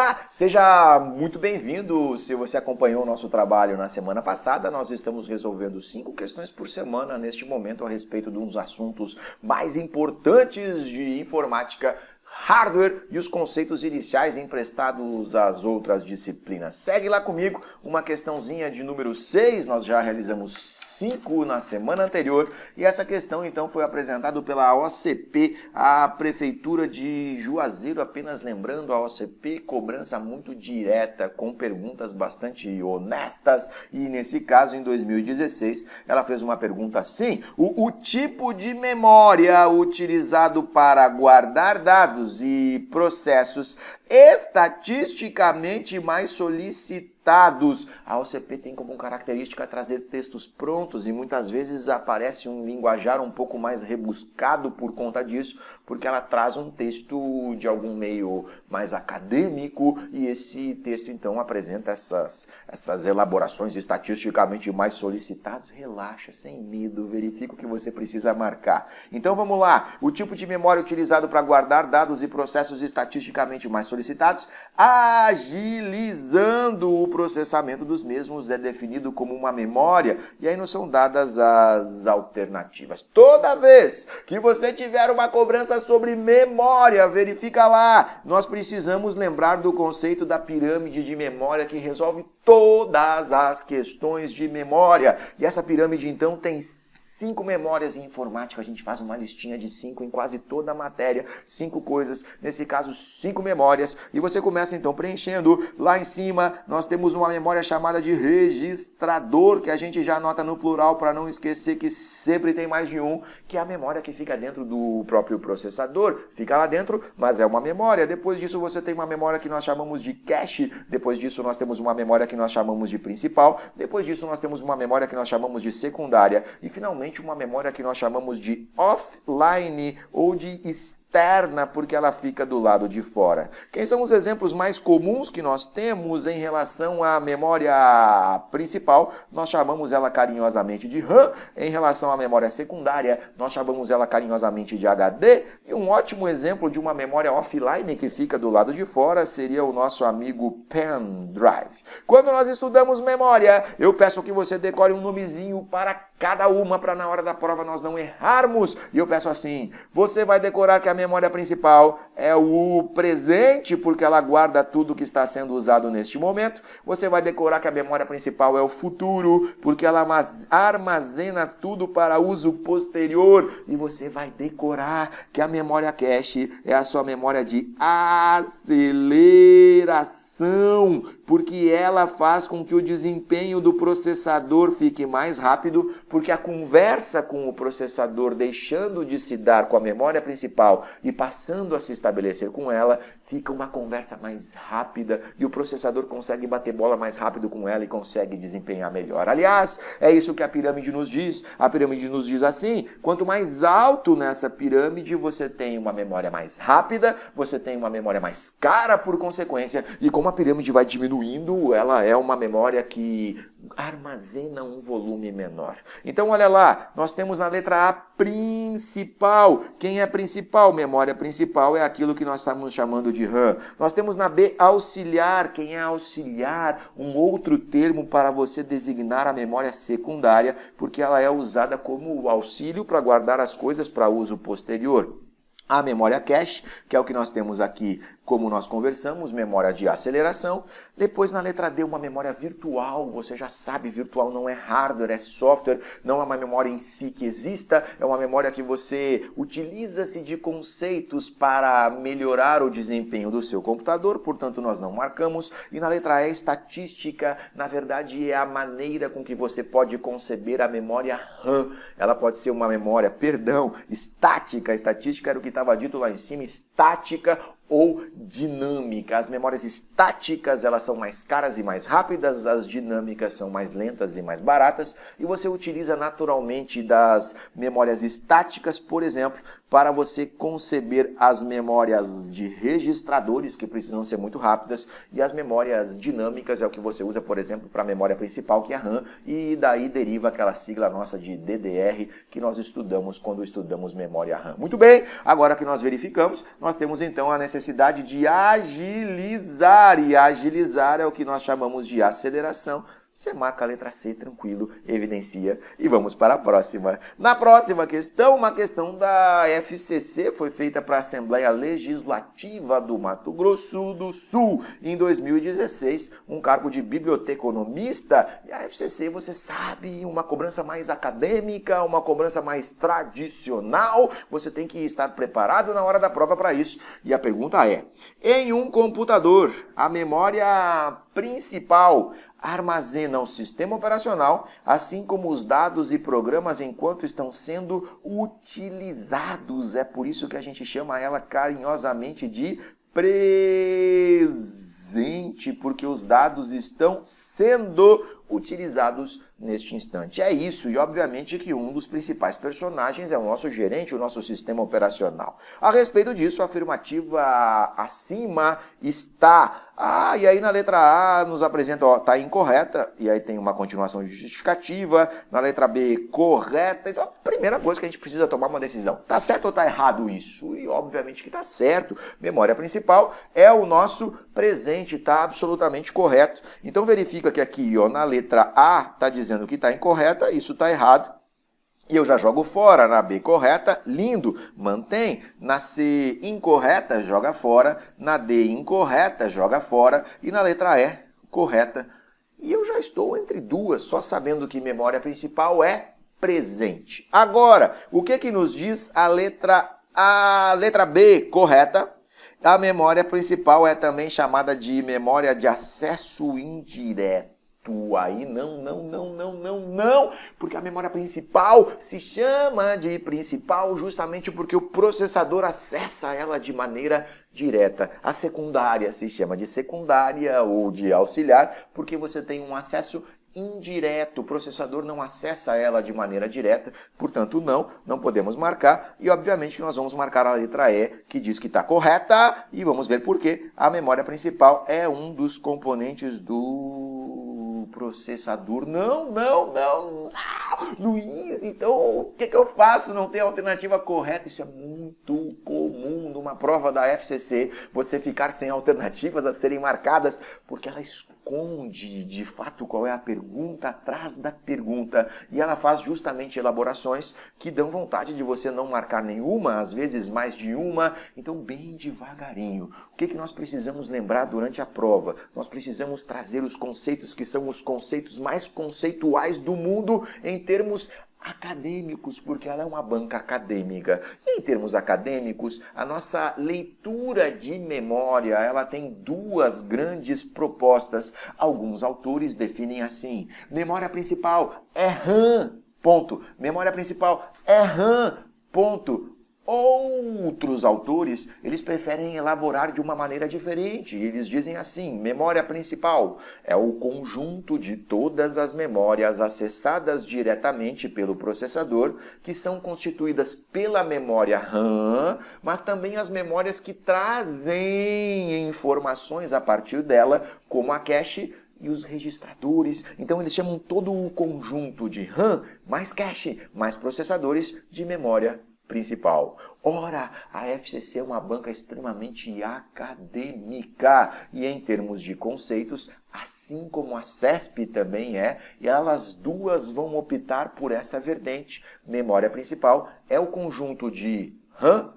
Olá, seja muito bem-vindo. Se você acompanhou o nosso trabalho na semana passada, nós estamos resolvendo 5 questões por semana neste momento a respeito de uns assuntos mais importantes de informática, hardware e os conceitos iniciais emprestados às outras disciplinas. Segue lá comigo, uma questãozinha de número 6, nós já realizamos 5 na semana anterior e essa questão então foi apresentada pela OCP, a Prefeitura de Juazeiro, apenas lembrando, a OCP cobrança muito direta, com perguntas bastante honestas e nesse caso em 2016 ela fez uma pergunta assim: o tipo de memória utilizado para guardar dados e processos estatisticamente mais solicitados. A OCP tem como característica trazer textos prontos e muitas vezes aparece um linguajar um pouco mais rebuscado por conta disso, porque ela traz um texto de algum meio mais acadêmico e esse texto então apresenta essas elaborações estatisticamente mais solicitadas. Relaxa, sem medo, verifica o que você precisa marcar. Então vamos lá, o tipo de memória utilizado para guardar dados e processos estatisticamente mais solicitados, agilizando o processamento dos mesmos, é definido como uma memória, e aí nos são dadas as alternativas. Toda vez que você tiver uma cobrança sobre memória, verifica lá, nós precisamos lembrar do conceito da pirâmide de memória que resolve todas as questões de memória, e essa pirâmide então tem 5 memórias em informática, a gente faz uma listinha de 5 em quase toda a matéria, 5 coisas, nesse caso 5 memórias, e você começa então preenchendo. Lá em cima nós temos uma memória chamada de registrador, que a gente já anota no plural para não esquecer que sempre tem mais de um, que é a memória que fica dentro do próprio processador, fica lá dentro, mas é uma memória. Depois disso você tem uma memória que nós chamamos de cache, depois disso nós temos uma memória que nós chamamos de principal, depois disso nós temos uma memória que nós chamamos de secundária, e finalmente uma memória que nós chamamos de offline ou de externa, porque ela fica do lado de fora. Quem são os exemplos mais comuns que nós temos em relação à memória principal? Nós chamamos ela carinhosamente de RAM. Em relação à memória secundária, nós chamamos ela carinhosamente de HD. E um ótimo exemplo de uma memória offline que fica do lado de fora seria o nosso amigo pendrive. Quando nós estudamos memória, eu peço que você decore um nomezinho para cada uma, para na hora da prova nós não errarmos. E eu peço assim, você vai decorar que a memória principal é o presente, porque ela guarda tudo que está sendo usado neste momento. Você vai decorar que a memória principal é o futuro, porque ela armazena tudo para uso posterior. E você vai decorar que a memória cache é a sua memória de aceleração, porque ela faz com que o desempenho do processador fique mais rápido, porque a conversa com o processador, deixando de se dar com a memória principal e passando a se estabelecer com ela, fica uma conversa mais rápida e o processador consegue bater bola mais rápido com ela e consegue desempenhar melhor. Aliás, é isso que a pirâmide nos diz. A pirâmide nos diz assim: quanto mais alto nessa pirâmide, você tem uma memória mais rápida, você tem uma memória mais cara por consequência, e como a pirâmide vai diminuindo, ela é uma memória que armazena um volume menor. Então olha lá, nós temos na letra A principal. Quem é principal? Memória principal é aquilo que nós estamos chamando de RAM. Nós temos na B auxiliar. Quem é auxiliar? Um outro termo para você designar a memória secundária, porque ela é usada como auxílio para guardar as coisas para uso posterior. A memória cache, que é o que nós temos aqui, como nós conversamos, memória de aceleração. Depois, na letra D, uma memória virtual. Você já sabe, virtual não é hardware, é software, não é uma memória em si que exista, é uma memória que você utiliza-se de conceitos para melhorar o desempenho do seu computador, portanto, nós não marcamos. E na letra E, estatística, na verdade, é a maneira com que você pode conceber a memória RAM. Ela pode ser uma memória, estática. Estatística era o que estava dito lá em cima, estática ou dinâmica. As memórias estáticas, elas são mais caras e mais rápidas, as dinâmicas são mais lentas e mais baratas, e você utiliza naturalmente das memórias estáticas, por exemplo, para você conceber as memórias de registradores, que precisam ser muito rápidas, e as memórias dinâmicas é o que você usa, por exemplo, para a memória principal, que é a RAM, e daí deriva aquela sigla nossa de DDR, que nós estudamos quando estudamos memória RAM. Muito bem, agora que nós verificamos, nós temos então a necessidade necessidade de agilizar, e agilizar é o que nós chamamos de aceleração. Você marca a letra C, tranquilo, evidencia e vamos para a próxima. Na próxima questão, uma questão da FCC, foi feita para a Assembleia Legislativa do Mato Grosso do Sul em 2016, um cargo de biblioteconomista. E a FCC, você sabe, uma cobrança mais acadêmica, uma cobrança mais tradicional, você tem que estar preparado na hora da prova para isso. E a pergunta é, em um computador, a memória principal armazena o sistema operacional, assim como os dados e programas enquanto estão sendo utilizados. É por isso que a gente chama ela carinhosamente de presente, porque os dados estão sendo utilizados neste instante. É isso, e obviamente que um dos principais personagens é o nosso gerente, o nosso sistema operacional. A respeito disso, a afirmativa acima está. E aí na letra A nos apresenta, está incorreta, e aí tem uma continuação de justificativa. Na letra B, correta. Então a primeira coisa que a gente precisa tomar uma decisão. Tá certo ou tá errado isso? E obviamente que tá certo. Memória principal é o nosso presente, tá absolutamente correto. Então verifica que aqui, na letra A, tá dizendo que tá incorreta, isso tá errado. E eu já jogo fora. Na B, correta, lindo, mantém. Na C, incorreta, joga fora. Na D, incorreta, joga fora. E na letra E, correta. E eu já estou entre duas, só sabendo que memória principal é presente. Agora, o que nos diz a letra A? Letra B, correta. A memória principal é também chamada de memória de acesso indireto. Aí não, porque a memória principal se chama de principal justamente porque o processador acessa ela de maneira direta. A secundária se chama de secundária ou de auxiliar porque você tem um acesso indireto, o processador não acessa ela de maneira direta, portanto não podemos marcar, e obviamente que nós vamos marcar a letra E, que diz que está correta, e vamos ver por quê. A memória principal é um dos componentes do processador. Não, Luiz, então o que eu faço? Não tem alternativa correta. Isso é muito comum numa prova da FCC, você ficar sem alternativas a serem marcadas, porque ela esconde de fato qual é a pergunta atrás da pergunta, e ela faz justamente elaborações que dão vontade de você não marcar nenhuma, às vezes mais de uma. Então bem devagarinho. O que nós precisamos lembrar durante a prova? Nós precisamos trazer os conceitos que são os conceitos mais conceituais do mundo em termos acadêmicos, porque ela é uma banca acadêmica. E em termos acadêmicos, a nossa leitura de memória, ela tem duas grandes propostas. Alguns autores definem assim: memória principal é RAM, ponto. Memória principal é RAM, ponto. Outros autores, eles preferem elaborar de uma maneira diferente. Eles dizem assim: memória principal é o conjunto de todas as memórias acessadas diretamente pelo processador, que são constituídas pela memória RAM, mas também as memórias que trazem informações a partir dela, como a cache e os registradores. Então eles chamam todo o conjunto de RAM mais cache mais processadores de memória principal. Ora, a FCC é uma banca extremamente acadêmica e em termos de conceitos, assim como a CESP também é, e elas duas vão optar por essa vertente. Memória principal é o conjunto de RAM,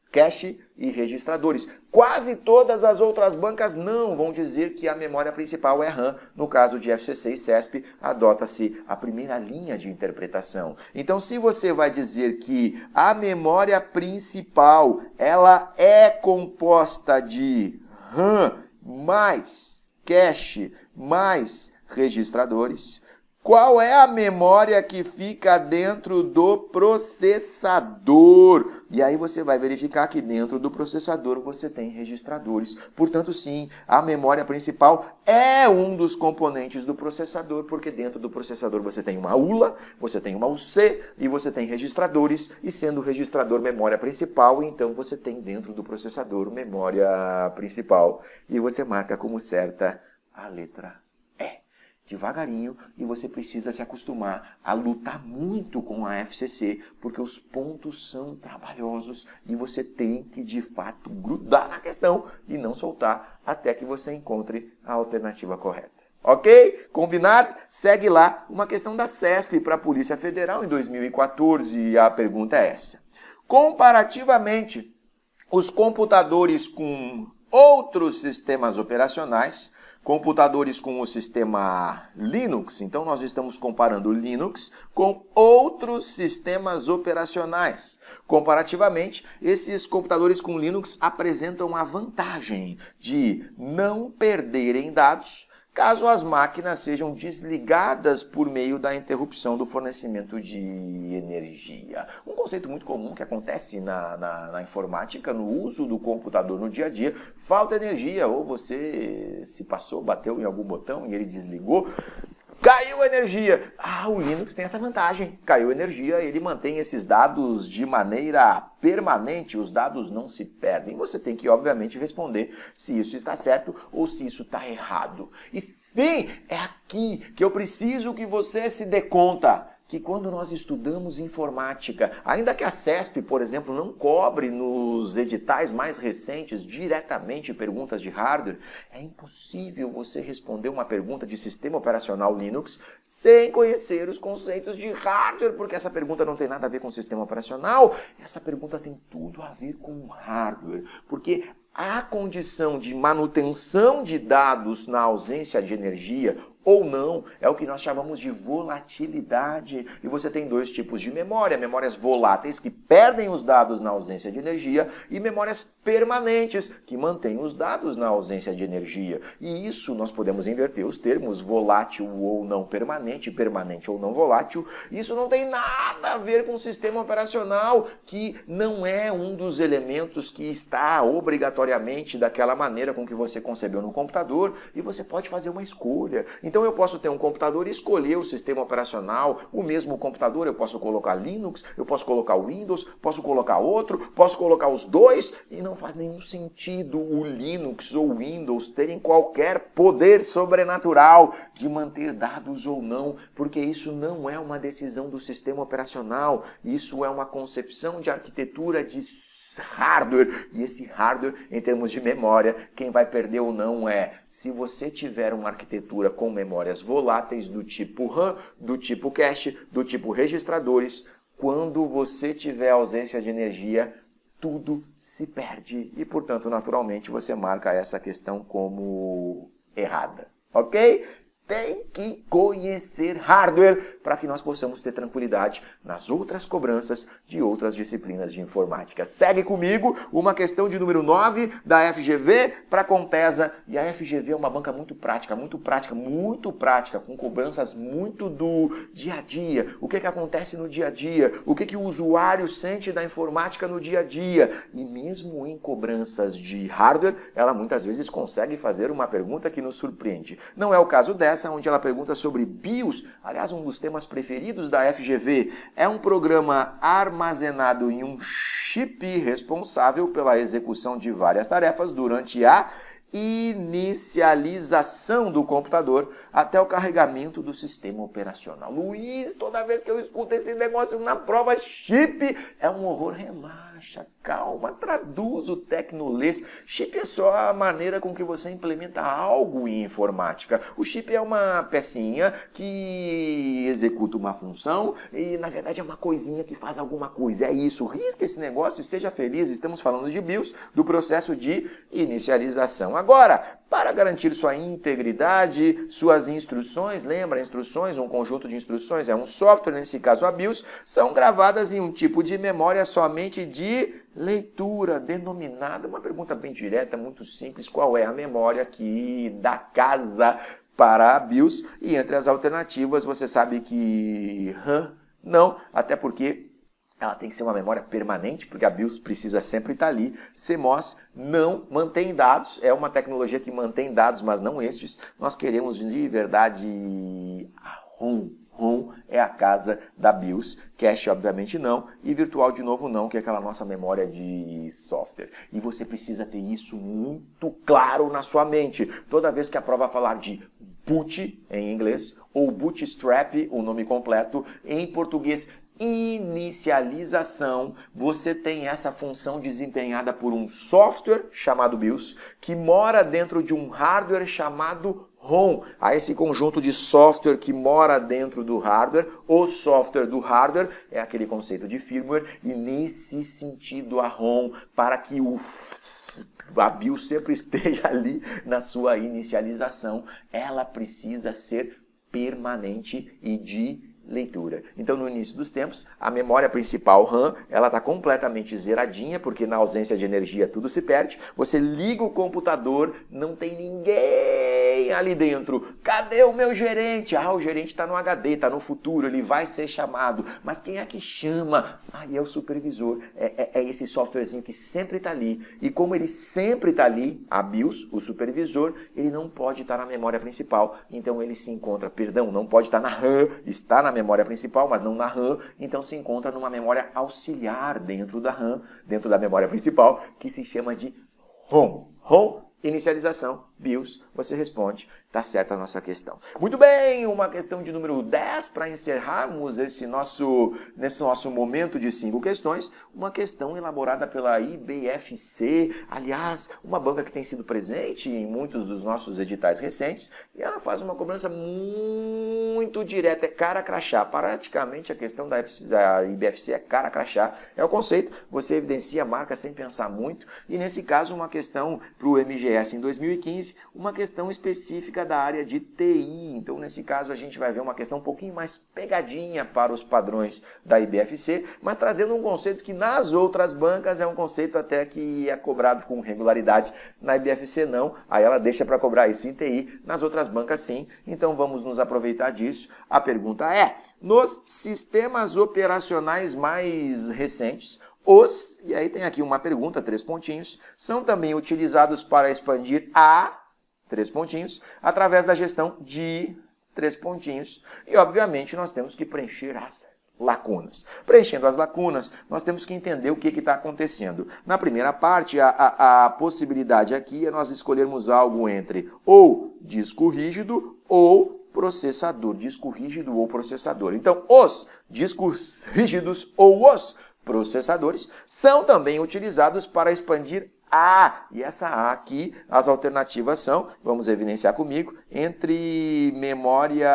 cache e registradores. Quase todas as outras bancas não vão dizer que a memória principal é RAM. No caso de FCC e CESP, adota-se a primeira linha de interpretação. Então, se você vai dizer que a memória principal ela é composta de RAM mais cache mais registradores, qual é a memória que fica dentro do processador? E aí você vai verificar que dentro do processador você tem registradores. Portanto, sim, a memória principal é um dos componentes do processador, porque dentro do processador você tem uma ULA, você tem uma UC e você tem registradores, e sendo o registrador memória principal, então você tem dentro do processador memória principal. E você marca como certa a letra E. devagarinho, e você precisa se acostumar a lutar muito com a FCC, porque os pontos são trabalhosos e você tem que, de fato, grudar na questão e não soltar até que você encontre a alternativa correta. Ok? Combinado? Segue lá uma questão da CESP para a Polícia Federal em 2014 e a pergunta é essa. Comparativamente, os computadores com outros sistemas operacionais, computadores com o sistema Linux, então nós estamos comparando Linux com outros sistemas operacionais. Comparativamente, esses computadores com Linux apresentam a vantagem de não perderem dados caso as máquinas sejam desligadas por meio da interrupção do fornecimento de energia. Um conceito muito comum que acontece na informática, no uso do computador no dia a dia, falta energia, ou você se passou, bateu em algum botão e ele desligou, caiu a energia. O Linux tem essa vantagem. Caiu a energia, ele mantém esses dados de maneira permanente, os dados não se perdem. Você tem que, obviamente, responder se isso está certo ou se isso está errado. E sim, é aqui que eu preciso que você se dê conta que quando nós estudamos informática, ainda que a CESP, por exemplo, não cobre nos editais mais recentes diretamente perguntas de hardware, é impossível você responder uma pergunta de sistema operacional Linux sem conhecer os conceitos de hardware, porque essa pergunta não tem nada a ver com sistema operacional, essa pergunta tem tudo a ver com hardware, porque a condição de manutenção de dados na ausência de energia ou não, é o que nós chamamos de volatilidade. E você tem dois tipos de memória, memórias voláteis que perdem os dados na ausência de energia e memórias permanentes que mantêm os dados na ausência de energia. E isso nós podemos inverter os termos, volátil ou não permanente, permanente ou não volátil. Isso não tem nada a ver com o sistema operacional, que não é um dos elementos que está obrigatoriamente daquela maneira com que você concebeu no computador, e você pode fazer uma escolha. Então eu posso ter um computador e escolher o sistema operacional, o mesmo computador, eu posso colocar Linux, eu posso colocar Windows, posso colocar outro, posso colocar os dois, e não faz nenhum sentido o Linux ou o Windows terem qualquer poder sobrenatural de manter dados ou não, porque isso não é uma decisão do sistema operacional, isso é uma concepção de arquitetura de hardware, e esse hardware, em termos de memória, quem vai perder ou não é se você tiver uma arquitetura com memórias voláteis do tipo RAM, do tipo cache, do tipo registradores. Quando você tiver ausência de energia, tudo se perde e, portanto, naturalmente, você marca essa questão como errada, ok? Tem que conhecer hardware para que nós possamos ter tranquilidade nas outras cobranças de outras disciplinas de informática. Segue comigo uma questão de número 9 da FGV para a Compesa. E a FGV é uma banca muito prática, com cobranças muito do dia a dia. O que acontece no dia a dia? O que o usuário sente da informática no dia a dia? E mesmo em cobranças de hardware, ela muitas vezes consegue fazer uma pergunta que nos surpreende. Não é o caso dessa, onde ela pergunta sobre BIOS, aliás, um dos temas preferidos da FGV. É um programa armazenado em um chip responsável pela execução de várias tarefas durante a inicialização do computador até o carregamento do sistema operacional. Luiz, toda vez que eu escuto esse negócio na prova, chip, é um horror. Relaxa, calma, traduz o tecnolês. Chip é só a maneira com que você implementa algo em informática. O chip é uma pecinha que executa uma função e, na verdade, é uma coisinha que faz alguma coisa. É isso, risca esse negócio e seja feliz. Estamos falando de BIOS, do processo de inicialização. Agora, para garantir sua integridade, suas instruções, lembra, instruções, um conjunto de instruções, é um software, nesse caso a BIOS, são gravadas em um tipo de memória somente de leitura, denominada, uma pergunta bem direta, muito simples, qual é a memória aqui da casa para a BIOS? E entre as alternativas, você sabe que RAM, não, até porque ela tem que ser uma memória permanente, porque a BIOS precisa sempre estar ali. CMOS não mantém dados, é uma tecnologia que mantém dados, mas não estes. Nós queremos de verdade a ROM. ROM é a casa da BIOS, cache obviamente não, e virtual de novo não, que é aquela nossa memória de software. E você precisa ter isso muito claro na sua mente. Toda vez que a prova falar de boot em inglês, ou bootstrap, o nome completo, em português inicialização. Você tem essa função desempenhada por um software chamado BIOS, que mora dentro de um hardware chamado ROM. Há esse conjunto de software que mora dentro do hardware. O software do hardware é aquele conceito de firmware, e nesse sentido a ROM, para que a BIOS sempre esteja ali na sua inicialização, ela precisa ser permanente e de leitura. Então, no início dos tempos, a memória principal RAM, ela está completamente zeradinha, porque na ausência de energia tudo se perde. Você liga o computador, não tem ninguém ali dentro. Cadê o meu gerente? Ah, o gerente está no HD, está no futuro, ele vai ser chamado. Mas quem é que chama? Ah, é o supervisor. É esse softwarezinho que sempre está ali. E como ele sempre está ali, a BIOS, o supervisor, ele não pode estar na memória principal. Então, ele se encontra, não pode estar na RAM, está na memória principal, mas não na RAM, então se encontra numa memória auxiliar dentro da RAM, dentro da memória principal, que se chama de ROM. ROM, inicialização, BIOS, você responde, tá certa a nossa questão. Muito bem, uma questão de número 10 para encerrarmos nesse nosso momento de 5 questões, uma questão elaborada pela IBFC, aliás, uma banca que tem sido presente em muitos dos nossos editais recentes, e ela faz uma cobrança muito direta, é cara crachá, praticamente a questão da IBFC é cara crachá, é o conceito, você evidencia a marca sem pensar muito, e nesse caso uma questão para o MGS em 2015, uma questão específica da área de TI. Então, nesse caso, a gente vai ver uma questão um pouquinho mais pegadinha para os padrões da IBFC, mas trazendo um conceito que nas outras bancas é um conceito até que é cobrado com regularidade. Na IBFC não, aí ela deixa para cobrar isso em TI, nas outras bancas sim. Então, vamos nos aproveitar disso. A pergunta é, nos sistemas operacionais mais recentes, e aí tem aqui uma pergunta, 3 pontinhos, são também utilizados para expandir 3 pontinhos, através da gestão de 3 pontinhos. E, obviamente, nós temos que preencher as lacunas. Preenchendo as lacunas, nós temos que entender o que está acontecendo. Na primeira parte, a possibilidade aqui é nós escolhermos algo entre ou disco rígido ou processador. Disco rígido ou processador. Então, os discos rígidos ou os processadores são também utilizados para expandir A. E essa A aqui, as alternativas são, vamos evidenciar comigo, entre memória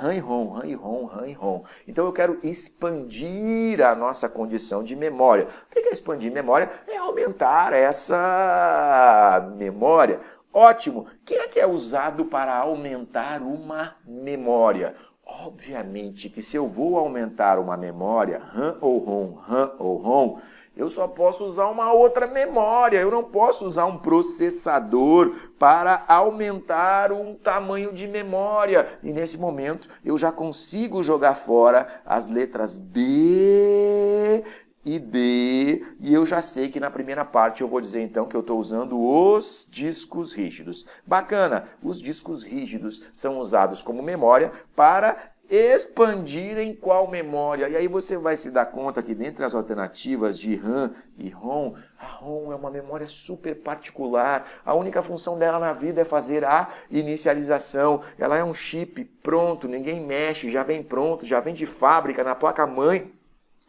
RAM e ROM, RAM e ROM, RAM e ROM. Então eu quero expandir a nossa condição de memória. O que é expandir memória? É aumentar essa memória. Ótimo! O que é usado para aumentar uma memória? Obviamente que se eu vou aumentar uma memória, RAM ou ROM, eu só posso usar uma outra memória, eu não posso usar um processador para aumentar um tamanho de memória. E nesse momento eu já consigo jogar fora as letras B e D, e eu já sei que na primeira parte eu vou dizer então que eu estou usando os discos rígidos. Bacana, os discos rígidos são usados como memória para expandir em qual memória? E aí você vai se dar conta que dentre as alternativas de RAM e ROM, a ROM é uma memória super particular. A única função dela na vida é fazer a inicialização. Ela é um chip pronto, ninguém mexe, já vem pronto, já vem de fábrica na placa-mãe.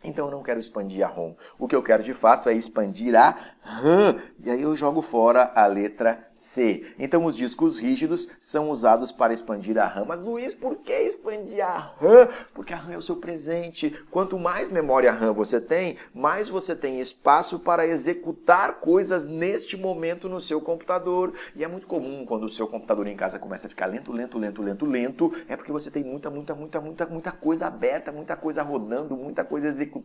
Então eu não quero expandir a ROM. O que eu quero de fato é expandir a RAM. E aí eu jogo fora a letra C. Então os discos rígidos são usados para expandir a RAM. Mas Luiz, por que expandir a RAM? Porque a RAM é o seu presente. Quanto mais memória RAM você tem, mais você tem espaço para executar coisas neste momento no seu computador. E é muito comum quando o seu computador em casa começa a ficar lento, é porque você tem muita coisa aberta, muita coisa rodando, muita coisa executando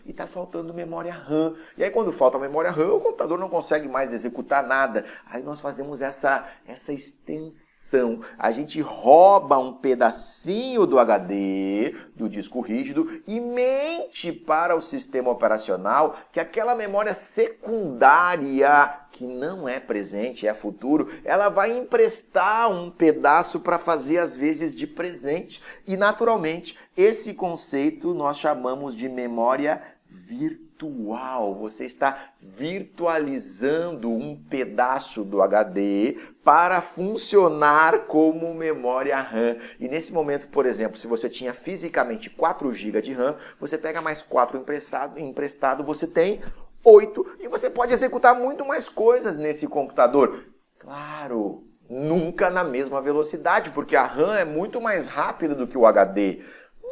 e está faltando memória RAM. E aí quando falta memória RAM, o computador não consegue mais executar nada. Aí nós fazemos essa extensão. A gente rouba um pedacinho do HD, do disco rígido, e mente para o sistema operacional que aquela memória secundária, que não é presente, é futuro, ela vai emprestar um pedaço para fazer as vezes de presente. E naturalmente, esse conceito nós chamamos de memória virtual. Você está virtualizando um pedaço do HD para funcionar como memória RAM. E nesse momento, por exemplo, se você tinha fisicamente 4 GB de RAM, você pega mais 4 emprestado, você tem 8 e você pode executar muito mais coisas nesse computador. Claro, nunca na mesma velocidade, porque a RAM é muito mais rápida do que o HD.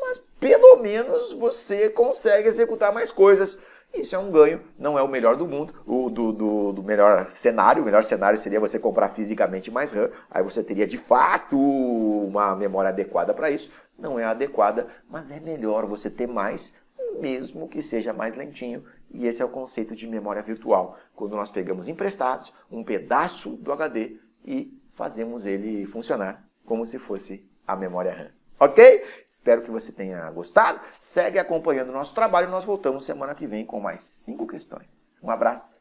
Mas pelo menos você consegue executar mais coisas. Isso é um ganho, não é o melhor do mundo, do melhor cenário. O melhor cenário seria você comprar fisicamente mais RAM, aí você teria de fato uma memória adequada para isso. Não é adequada, mas é melhor você ter mais, mesmo que seja mais lentinho. E esse é o conceito de memória virtual, quando nós pegamos emprestados um pedaço do HD e fazemos ele funcionar como se fosse a memória RAM. Ok? Espero que você tenha gostado. Segue acompanhando o nosso trabalho e nós voltamos semana que vem com mais 5 questões. Um abraço.